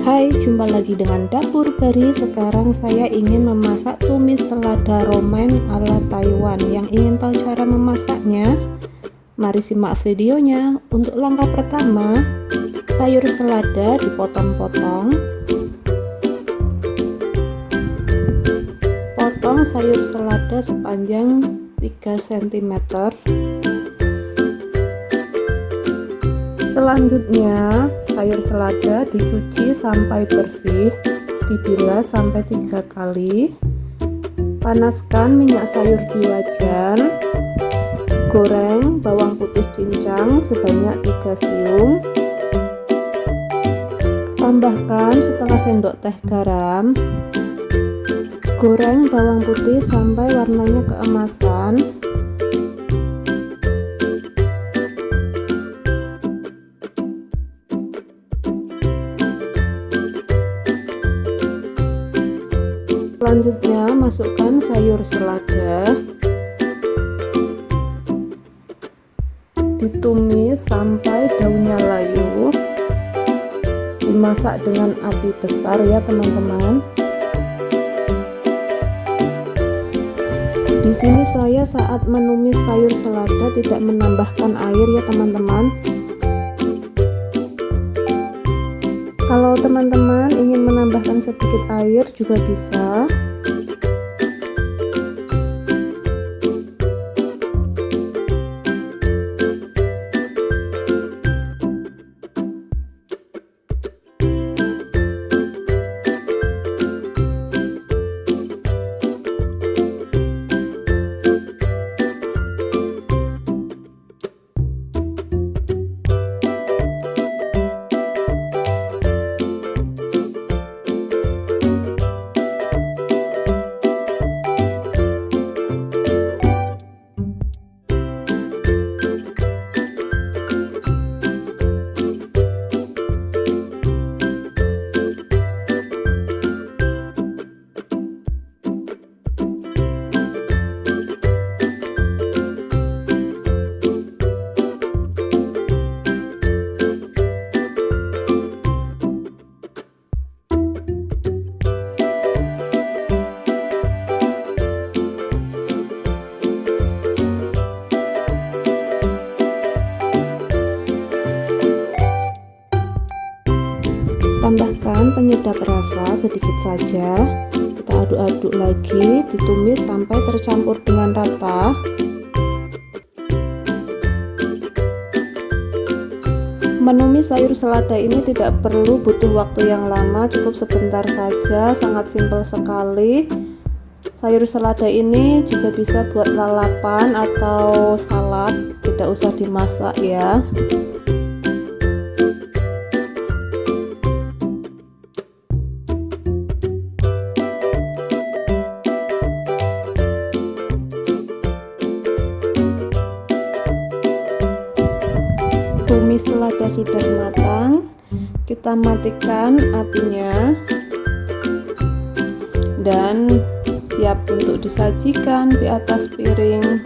Hai, jumpa lagi dengan Dapur Bari. Sekarang saya ingin memasak tumis selada romaine ala Taiwan. Yang ingin tahu cara memasaknya? Mari simak videonya. Untuk langkah pertama, sayur selada dipotong-potong. Potong sayur selada sepanjang 3 cm. Selanjutnya, sayur selada dicuci sampai bersih, dibilas sampai 3 kali. Panaskan minyak sayur di wajan. Goreng bawang putih cincang sebanyak 3 siung. Tambahkan setengah sendok teh garam. Goreng bawang putih sampai warnanya keemasan. Selanjutnya, masukkan sayur selada, ditumis sampai daunnya layu. Dimasak dengan api besar ya teman-teman. Di sini saya saat menumis sayur selada tidak menambahkan air ya teman-teman. Kalau teman-teman ingin menambahkan sedikit air juga bisa. Tambahkan penyedap rasa sedikit saja. Kita aduk-aduk lagi, ditumis sampai tercampur dengan rata. Menumis sayur selada ini tidak perlu butuh waktu yang lama, cukup sebentar saja, sangat simpel sekali. Sayur selada ini juga bisa buat lalapan atau salad, tidak usah dimasak ya. Tumis selada sudah matang, kita matikan apinya dan siap untuk disajikan di atas piring.